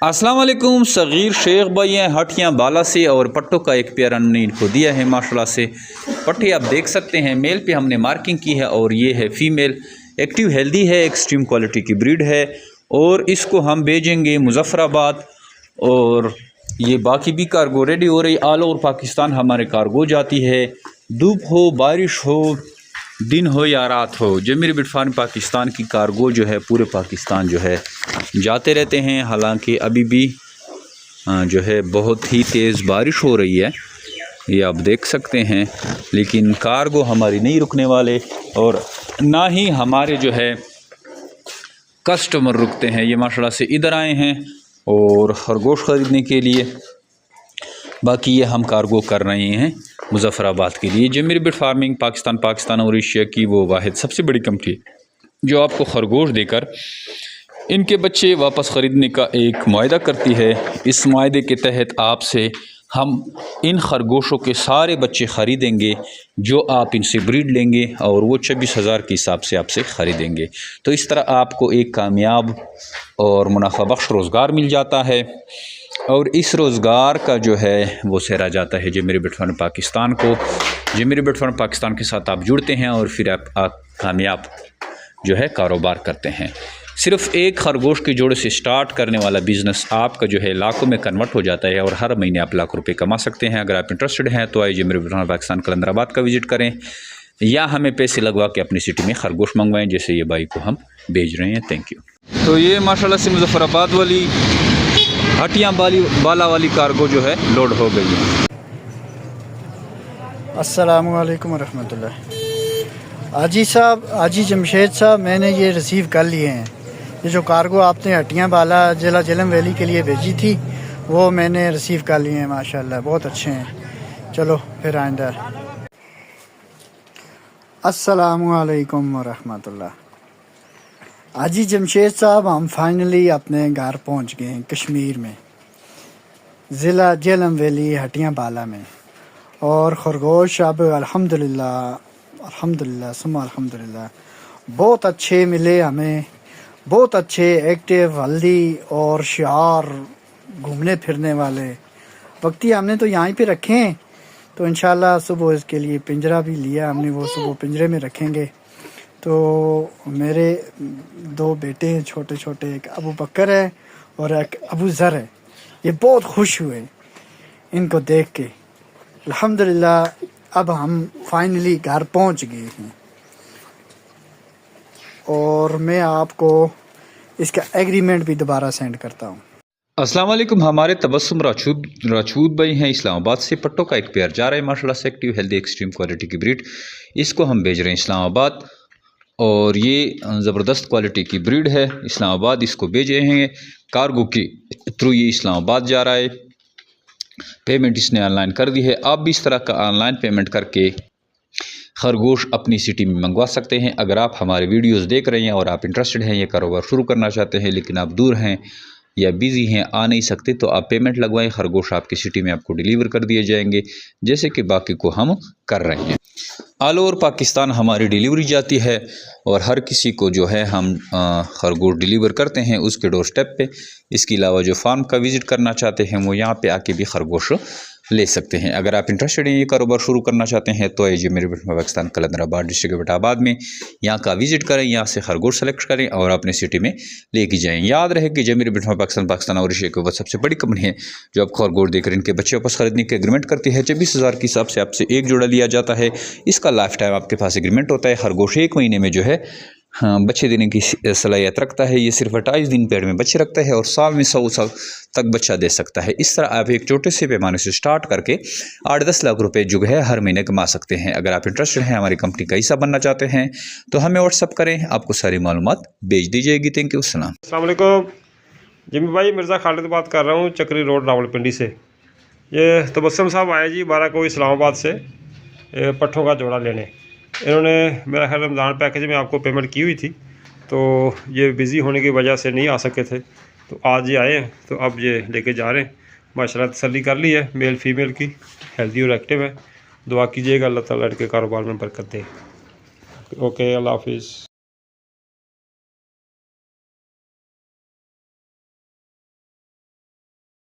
अस्सलाम वालेकुम। सग़ीर शेख भाई हैं हटियाँ बाला से और पट्टों का एक पेयर हमने इनको दिया है माशाल्लाह से। पट्टे आप देख सकते हैं, मेल पे हमने मार्किंग की है और ये है फ़ीमेल। एक्टिव हेल्दी है, एक्सट्रीम क्वालिटी की ब्रीड है और इसको हम भेजेंगे मुज़फ़्फ़राबाद। और ये बाकी भी कार्गो रेडी हो रही, ऑल ओवर पाकिस्तान हमारे कार्गो जाती है। धूप हो, बारिश हो, दिन हो या रात हो, जमीर बिट फार्म पाकिस्तान की कार्गो जो है पूरे पाकिस्तान जो है जाते रहते हैं। हालांकि अभी भी जो है बहुत ही तेज़ बारिश हो रही है, ये आप देख सकते हैं, लेकिन कार्गो हमारी नहीं रुकने वाले और ना ही हमारे जो है कस्टमर रुकते हैं। ये माशाल्लाह से इधर आए हैं और खरगोश ख़रीदने के लिए। बाकी ये हम कार्गो कर रहे हैं मुज़फ़्फ़राबाद के लिए। जमीर बिट फार्मिंग पाकिस्तान और एशिया की वो वाहिद सबसे बड़ी कंपनी जो आपको खरगोश देकर इनके बच्चे वापस ख़रीदने का एक मुआहदा करती है। इस मुआहदे के तहत आपसे हम इन खरगोशों के सारे बच्चे ख़रीदेंगे जो आप इनसे ब्रीड लेंगे और वो 26,000 के हिसाब से आपसे ख़रीदेंगे। तो इस तरह आपको एक कामयाब और मुनाफा बख्श रोज़गार मिल जाता है और इस रोज़गार का जो है वो सहरा जाता है जमीर बिट फार्म पाकिस्तान को। जमीर बिट फार्म पाकिस्तान के साथ आप जुड़ते हैं और फिर आप कामयाब जो है कारोबार करते हैं। सिर्फ़ एक खरगोश के जोड़े से स्टार्ट करने वाला बिज़नेस आपका जो है लाखों में कन्वर्ट हो जाता है और हर महीने आप लाख रुपए कमा सकते हैं। अगर आप इंटरेस्टेड हैं तो आइए जमीर बिट फार्म पाकिस्तान कलंदराबाद का विज़िट करें या हमें पैसे लगवा के अपनी सिटी में खरगोश मंगवाएं, जैसे ये भाई को हम भेज रहे हैं। Thank you. तो ये माशाल्लाह से मुज़फ़्फ़राबाद वाली हटियाँ बाला वाली कार्गो जो है लोड हो गई है। अस्सलामु अलैकुम वरहमतुल्लाह। आजी जमशेद साहब, मैंने ये रिसीव कर लिए हैं। ये जो कार्गो आपने हटियाँ बाला जिला झेलम वैली के लिए भेजी थी वो मैंने रिसीव कर लिए हैं। माशाल्लाह बहुत अच्छे हैं। चलो फिर आइंदा। अस्सलामु अलैकुम वरहमतुल्लाह। आजी जमशेद साहब, हम फाइनली अपने घर पहुंच गए हैं कश्मीर में, ज़िला झेलम वैली हटियाँ बाला में। और खरगोश अब अल्हम्दुलिल्लाह सुम्मा अल्हम्दुलिल्लाह बहुत अच्छे मिले हमें, बहुत अच्छे, एक्टिव, हेल्दी और शार, घूमने फिरने वाले। वक्ती हमने तो यहाँ पे रखे हैं, तो इंशाल्लाह सुबह इसके लिए पिंजरा भी लिया हमने, वो सुबह पिंजरे में रखेंगे। तो मेरे दो बेटे हैं छोटे छोटे, एक अबू बकर है और एक अबू ज़र है। ये बहुत खुश हुए इनको देख के। अल्हम्दुलिल्लाह अब हम फाइनली घर पहुंच गए हैं और मैं आपको इसका एग्रीमेंट भी दोबारा सेंड करता हूं। अस्सलाम वालेकुम। हमारे तबस्सुम राजूद भाई हैं इस्लामाबाद से। पट्टों का एक पेयर जा रहा है माशाल्लाह से, एक्टिव हेल्दी एक्सट्रीम क्वालिटी की ब्रीड। इसको हम भेज रहे हैं इस्लामाबाद और ये ज़बरदस्त क्वालिटी की ब्रीड है। इस्लामाबाद इसको भेज रहे हैं कार्गो के थ्रू, ये इस्लामाबाद जा रहा है। पेमेंट इसने ऑनलाइन कर दी है। आप भी इस तरह का ऑनलाइन पेमेंट करके खरगोश अपनी सिटी में मंगवा सकते हैं। अगर आप हमारे वीडियोस देख रहे हैं और आप इंटरेस्टेड हैं, ये कारोबार शुरू करना चाहते हैं लेकिन आप दूर हैं या बिज़ी हैं, आ नहीं सकते, तो आप पेमेंट लगवाएं। खरगोश आपकी सिटी में आपको डिलीवर कर दिए जाएंगे जैसे कि बाकी को हम कर रहे हैं। ऑल ओवर पाकिस्तान हमारी डिलीवरी जाती है और हर किसी को जो है हम खरगोश डिलीवर करते हैं उसके डोर स्टेप पे। इसके अलावा जो फार्म का विज़िट करना चाहते हैं वो यहाँ पे आके भी खरगोश ले सकते हैं। अगर आप इंटरेस्टेड हैं, ये कारोबार शुरू करना चाहते हैं, तो आइए जमीर बिट फार्म पाकिस्तान कलंदराबाद डिस्ट्रिक्ट बिटाबाद में यहाँ का विज़िट करें, यहाँ से खरगोश सेलेक्ट करें और अपने सिटी में लेके जाएँ। याद रहे कि जमीर बिट फार्म पाकिस्तान और एशिया के ऊपर सबसे बड़ी कंपनी है जो आप खरगोश देकर इनके बच्चे वापस खरीदने के एग्रीमेंट करती है। 24,000 के हिसाब से आपसे एक जोड़ा लिया जाता है। इसका लाइफ टाइम आपके पास एग्रीमेंट होता है। खरगोश 1 महीने में जो है बच्चे देने की सलाहियत रखता है। ये सिर्फ 28 दिन पेड़ में बच्चे रखता है और साल में 100 साल तक बच्चा दे सकता है। इस तरह आप एक छोटे से पैमाने से स्टार्ट करके 8-10 लाख रुपए जो है हर महीने कमा सकते हैं। अगर आप इंटरेस्टेड हैं, हमारी कंपनी का हिस्सा बनना चाहते हैं, तो हमें व्हाट्सअप करें, आपको सारी मालूमात भेज दी जाएगी। Thank you. अस्सलाम वालेकुम। जिमी भाई, मिर्ज़ा खालिद बात कर रहा हूँ, चक्री रोड रावलपिंडी से। ये तबस्सुम साहब आए जी 12 को इस्लामाबाद से पट्ठों का जोड़ा लेने। इन्होंने मेरा ख्याल रमज़ान पैकेज में आपको पेमेंट की हुई थी, तो ये बिज़ी होने की वजह से नहीं आ सके थे, तो आज ये आए हैं, तो अब ये लेके जा रहे हैं। माशाल्लाह तसल्ली कर ली है मेल फीमेल की, हेल्दी और एक्टिव है। दुआ कीजिएगा अल्लाह ताला के कारोबार में बरकत दे। ओके, अल्लाह हाफिज़।